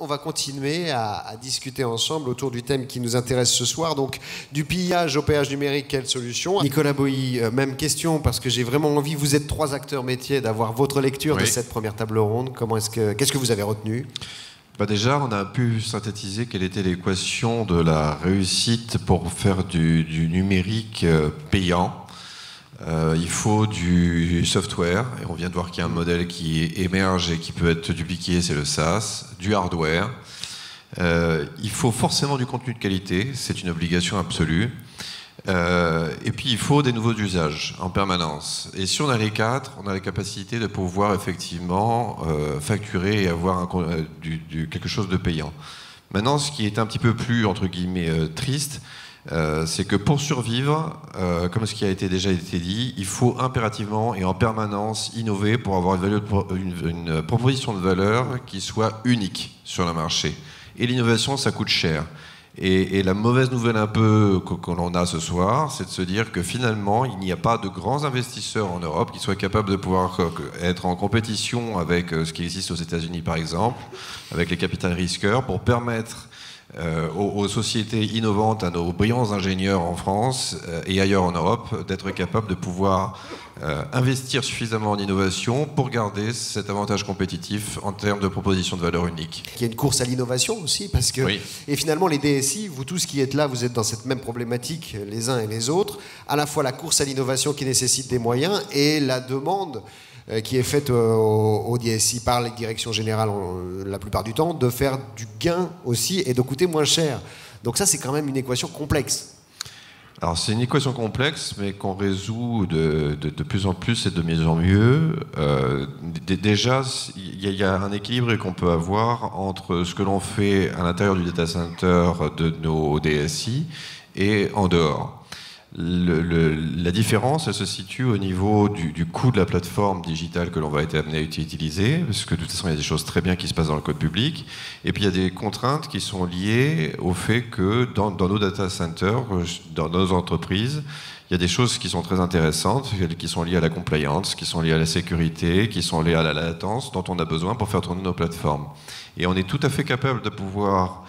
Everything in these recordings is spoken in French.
on va continuer à discuter ensemble autour du thème qui nous intéresse ce soir, donc du pillage au péage numérique, quelle solution? Nicolas Boilly, même question, parce que j'ai vraiment envie, vous êtes 3 acteurs métiers, d'avoir votre lecture de cette première table ronde. Qu'est-ce que vous avez retenu? Déjà, on a pu synthétiser quelle était l'équation de la réussite pour faire du numérique payant. Il faut du software, et on vient de voir qu'il y a un modèle qui émerge et qui peut être dupliqué, c'est le SaaS, du hardware. Il faut forcément du contenu de qualité, c'est une obligation absolue. Et puis il faut des nouveaux usages en permanence. Et si on a les 4, on a la capacité de pouvoir effectivement facturer et avoir quelque chose de payant. Maintenant, ce qui est un petit peu plus, entre guillemets, triste, c'est que pour survivre, comme ce qui a déjà été dit, il faut impérativement et en permanence innover pour avoir une proposition de valeur qui soit unique sur le marché. Et l'innovation, ça coûte cher. Et la mauvaise nouvelle un peu que l'on a ce soir, c'est de se dire que finalement, il n'y a pas de grands investisseurs en Europe qui soient capables de pouvoir être en compétition avec ce qui existe aux États-Unis, par exemple, avec les capital risqueurs, pour permettre aux sociétés innovantes, à nos brillants ingénieurs en France et ailleurs en Europe, d'être capables de pouvoir investir suffisamment en innovation pour garder cet avantage compétitif en termes de proposition de valeur unique. Il y a une course à l'innovation aussi, parce que et finalement les DSI, vous tous qui êtes là, vous êtes dans cette même problématique les uns et les autres, à la fois la course à l'innovation qui nécessite des moyens et la demande qui est faite au DSI par les directions générales la plupart du temps, de faire du gain aussi et de coûter moins cher. Donc ça, c'est quand même une équation complexe. Alors c'est une équation complexe, mais qu'on résout de plus en plus et de mieux en mieux. Déjà, il y a un équilibre qu'on peut avoir entre ce que l'on fait à l'intérieur du data center de nos DSI et en dehors. La différence, elle se situe au niveau du coût de la plateforme digitale que l'on va être amené à utiliser, parce que de toute façon, il y a des choses très bien qui se passent dans le code public, et puis il y a des contraintes qui sont liées au fait que dans nos data centers, dans nos entreprises, il y a des choses qui sont très intéressantes, qui sont liées à la compliance, qui sont liées à la sécurité, qui sont liées à la latence dont on a besoin pour faire tourner nos plateformes. Et on est tout à fait capable de pouvoir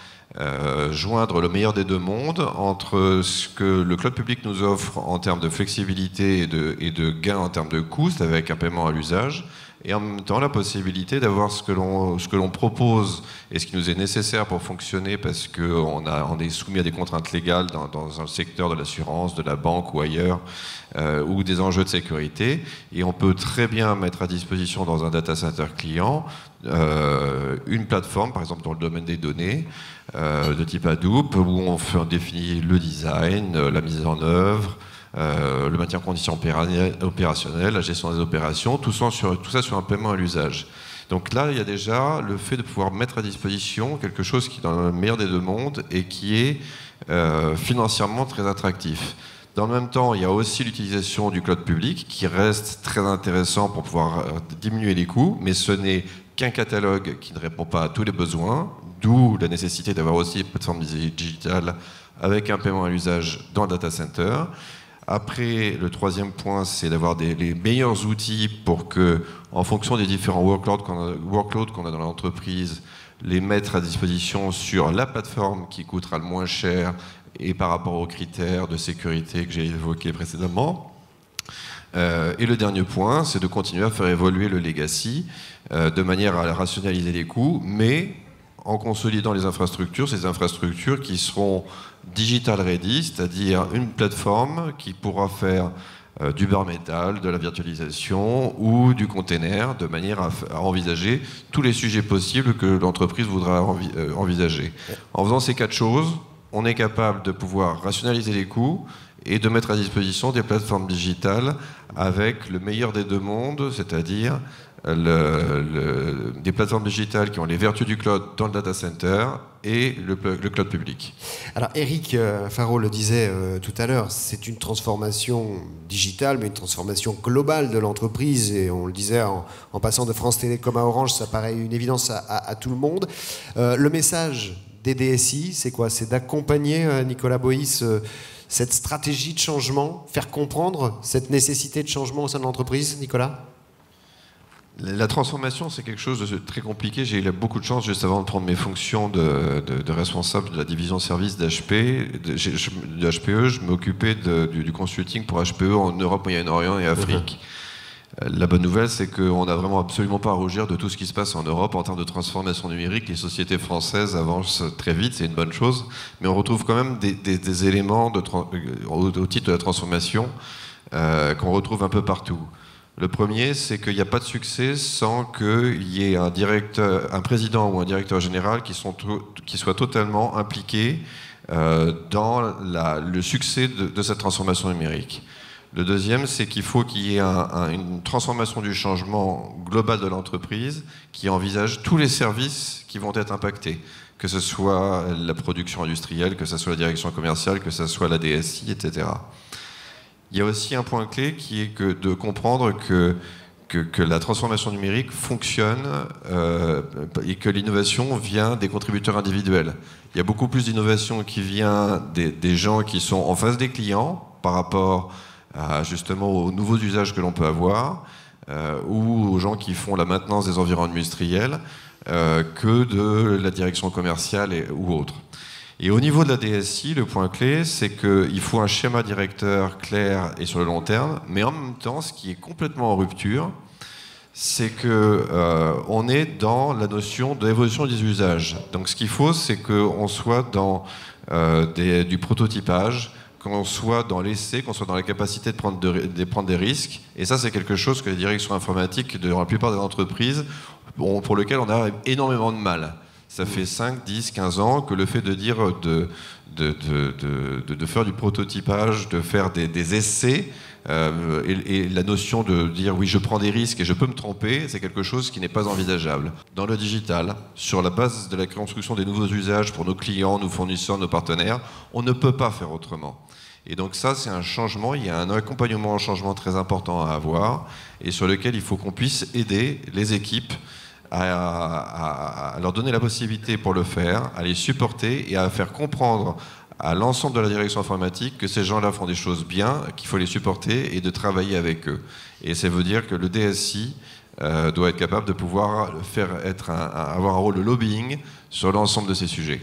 joindre le meilleur des deux mondes entre ce que le cloud public nous offre en termes de flexibilité et de gains en termes de coûts, avec un paiement à l'usage, et en même temps la possibilité d'avoir ce que l'on propose et ce qui nous est nécessaire pour fonctionner, parce qu'on est soumis à des contraintes légales dans un secteur de l'assurance, de la banque ou ailleurs, ou des enjeux de sécurité, et on peut très bien mettre à disposition dans un data center client une plateforme, par exemple dans le domaine des données, de type Hadoop, où on définit le design, la mise en œuvre, le maintien en condition opérationnelle, la gestion des opérations, tout ça sur un paiement à l'usage. Donc là, il y a déjà le fait de pouvoir mettre à disposition quelque chose qui est dans le meilleur des deux mondes et qui est financièrement très attractif. Dans le même temps, il y a aussi l'utilisation du cloud public qui reste très intéressant pour pouvoir diminuer les coûts, mais ce n'est qu'un catalogue qui ne répond pas à tous les besoins, d'où la nécessité d'avoir aussi une plateforme digitale avec un paiement à l'usage dans le data center. Après, le troisième point, c'est d'avoir les meilleurs outils pour que, en fonction des différents workloads qu'on a dans l'entreprise, les mettre à disposition sur la plateforme qui coûtera le moins cher et par rapport aux critères de sécurité que j'ai évoqués précédemment. Et le dernier point, c'est de continuer à faire évoluer le legacy de manière à rationaliser les coûts, mais en consolidant les infrastructures, ces infrastructures qui seront digital ready, c'est-à-dire une plateforme qui pourra faire du bare metal, de la virtualisation ou du container, de manière à envisager tous les sujets possibles que l'entreprise voudra envisager. En faisant ces 4 choses, on est capable de pouvoir rationaliser les coûts et de mettre à disposition des plateformes digitales avec le meilleur des deux mondes, c'est-à-dire des plateformes digitales qui ont les vertus du cloud dans le data center et le cloud public. Alors Eric Faraud le disait tout à l'heure, c'est une transformation digitale, mais une transformation globale de l'entreprise, et on le disait en passant de France Télécom à Orange, ça paraît une évidence à tout le monde. Le message des DSI, c'est quoi? C'est d'accompagner, Nicolas Boilly, cette stratégie de changement, faire comprendre cette nécessité de changement au sein de l'entreprise, Nicolas? La transformation, c'est quelque chose de très compliqué. J'ai eu beaucoup de chance, juste avant de prendre mes fonctions de responsable de la division service d'HP, de HPE, je m'occupais du consulting pour HPE en Europe, Moyen-Orient et Afrique. La bonne nouvelle, c'est qu'on n'a vraiment absolument pas à rougir de tout ce qui se passe en Europe en termes de transformation numérique. Les sociétés françaises avancent très vite, c'est une bonne chose, mais on retrouve quand même des éléments au titre de la transformation qu'on retrouve un peu partout. Le premier, c'est qu'il n'y a pas de succès sans qu'il y ait un président ou un directeur général qui soit totalement impliqué dans le succès de cette transformation numérique. Le deuxième, c'est qu'il faut qu'il y ait une transformation du changement global de l'entreprise qui envisage tous les services qui vont être impactés, que ce soit la production industrielle, que ce soit la direction commerciale, que ce soit la DSI, etc. Il y a aussi un point clé qui est de comprendre que la transformation numérique fonctionne et que l'innovation vient des contributeurs individuels. Il y a beaucoup plus d'innovation qui vient des gens qui sont en face des clients par rapport justement aux nouveaux usages que l'on peut avoir ou aux gens qui font la maintenance des environnements industriels que de la direction commerciale ou autre. Et au niveau de la DSI, le point clé, c'est qu'il faut un schéma directeur clair et sur le long terme, mais en même temps, ce qui est complètement en rupture, c'est qu'on est dans la notion de l'évolution des usages. Donc ce qu'il faut, c'est qu'on soit dans du prototypage, qu'on soit dans l'essai, qu'on soit dans la capacité de prendre des risques. Et ça, c'est quelque chose que les directions informatiques, dans la plupart des entreprises, pour lequel on a énormément de mal. Ça fait 5, 10, 15 ans que le fait de dire de faire du prototypage, de faire des essais, et la notion de dire oui, je prends des risques et je peux me tromper, c'est quelque chose qui n'est pas envisageable. Dans le digital, sur la base de la construction des nouveaux usages pour nos clients, nos fournisseurs, nos partenaires, on ne peut pas faire autrement. Et donc ça, c'est un changement, il y a un accompagnement au changement très important à avoir, et sur lequel il faut qu'on puisse aider les équipes à leur donner la possibilité pour le faire, à les supporter et à faire comprendre à l'ensemble de la direction informatique que ces gens-là font des choses bien, qu'il faut les supporter et de travailler avec eux. Et ça veut dire que le DSI doit être capable de pouvoir avoir un rôle de lobbying sur l'ensemble de ces sujets.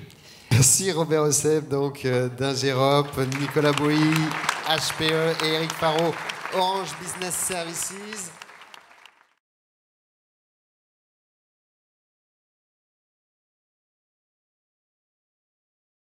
Merci Robert Euseb, donc d'Ingérop, Nicolas Boilly, HPE et Eric Parot, Orange Business Services.